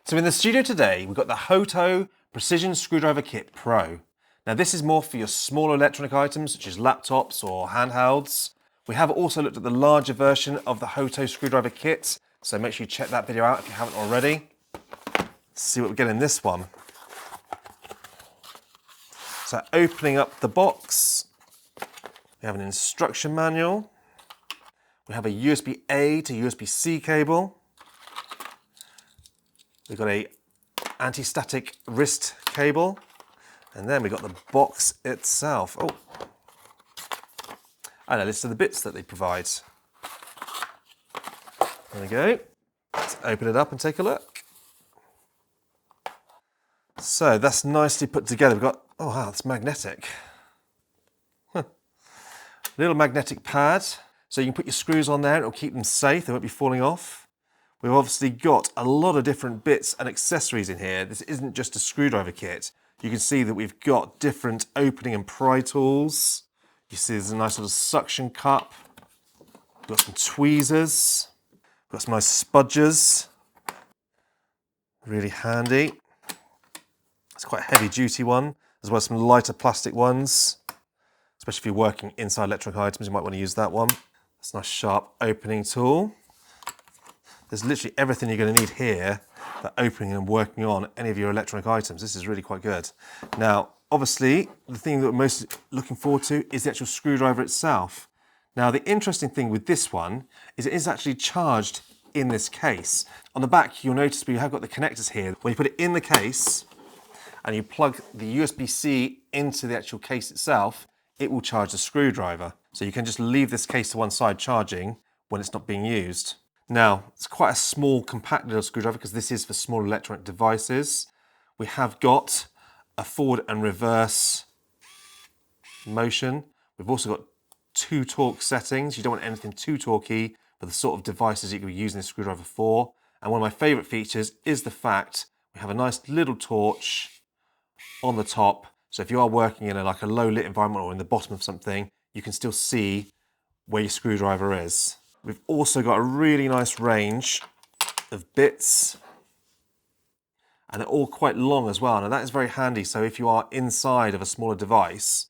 So in the studio today, we've got the Hoto Precision Screwdriver Kit Pro. Now this is more for your smaller electronic items such as laptops or handhelds. We have also looked at the larger version of the Hoto Screwdriver Kit, so make sure you check that video out if you haven't already. Let's see what we get in this one. So opening up the box, we have an instruction manual. We have a USB-A to USB-C cable. We've got a anti-static wrist cable. And then we've got the box itself. Oh, and a list of the bits that they provide. There we go. Let's open it up and take a look. So that's nicely put together. We've got, oh wow, it's magnetic. Little magnetic pad. So you can put your screws on there and it'll keep them safe. They won't be falling off. We've obviously got a lot of different bits and accessories in here. This isn't just a screwdriver kit. You can see that we've got different opening and pry tools. You see there's a nice little suction cup. We've got some tweezers. We've got some nice spudgers. Really handy. It's quite a heavy duty one, as well as some lighter plastic ones. Especially if you're working inside electronic items, you might want to use that one. That's a nice sharp opening tool. There's literally everything you're going to need here for opening and working on any of your electronic items. This is really quite good. Now, obviously, the thing that we're most looking forward to is the actual screwdriver itself. Now, the interesting thing with this one is it is actually charged in this case. On the back, you'll notice we have got the connectors here. When you put it in the case and you plug the USB-C into the actual case itself, it will charge the screwdriver. So you can just leave this case to one side charging when it's not being used. Now, it's quite a small, compact little screwdriver because this is for small electronic devices. We have got a forward and reverse motion. We've also got 2 torque settings. You don't want anything too torquey for the sort of devices you could be using this screwdriver for. And one of my favourite features is the fact we have a nice little torch on the top. So if you are working in like a low lit environment or in the bottom of something, you can still see where your screwdriver is. We've also got a really nice range of bits, and they're all quite long as well. Now that is very handy, so if you are inside of a smaller device,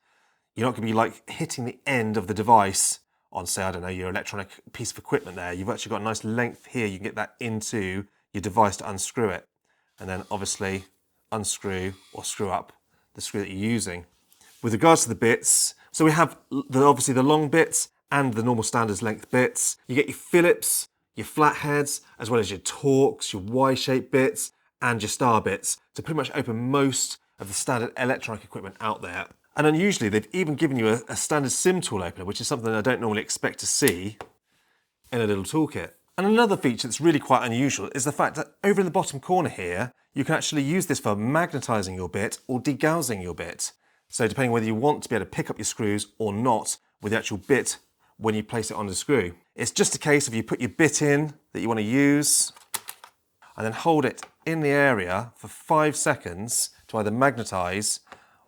you're not going to be like hitting the end of the device on, say, I don't know, your electronic piece of equipment there. You've actually got a nice length here. You can get that into your device to unscrew it, and then obviously unscrew or screw up the screw that you're using. With regards to the bits, so we have obviously the long bits and the normal standard length bits. You get your Phillips, your flatheads, as well as your Torx, your Y-shaped bits, and your star bits to pretty much open most of the standard electronic equipment out there. And unusually, they've even given you a standard SIM tool opener, which is something I don't normally expect to see in a little toolkit. And another feature that's really quite unusual is the fact that over in the bottom corner here, you can actually use this for magnetizing your bit or degaussing your bit. So depending whether you want to be able to pick up your screws or not with the actual bit when you place it on the screw. It's just a case of you put your bit in that you want to use and then hold it in the area for 5 seconds to either magnetize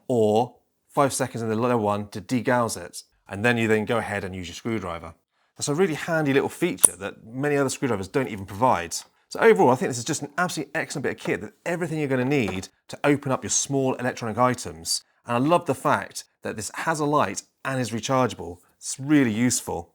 or 5 seconds in the lower one to degauss it. And then you then go ahead and use your screwdriver. That's a really handy little feature that many other screwdrivers don't even provide. So overall, I think this is just an absolutely excellent bit of kit that's everything you're going to need to open up your small electronic items. And I love the fact that this has a light and is rechargeable. It's really useful.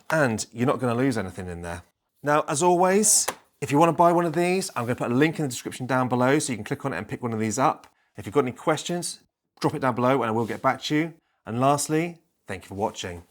And you're not going to lose anything in there. Now, as always, if you want to buy one of these, I'm going to put a link in the description down below so you can click on it and pick one of these up. If you've got any questions, drop it down below and I will get back to you. And lastly, thank you for watching.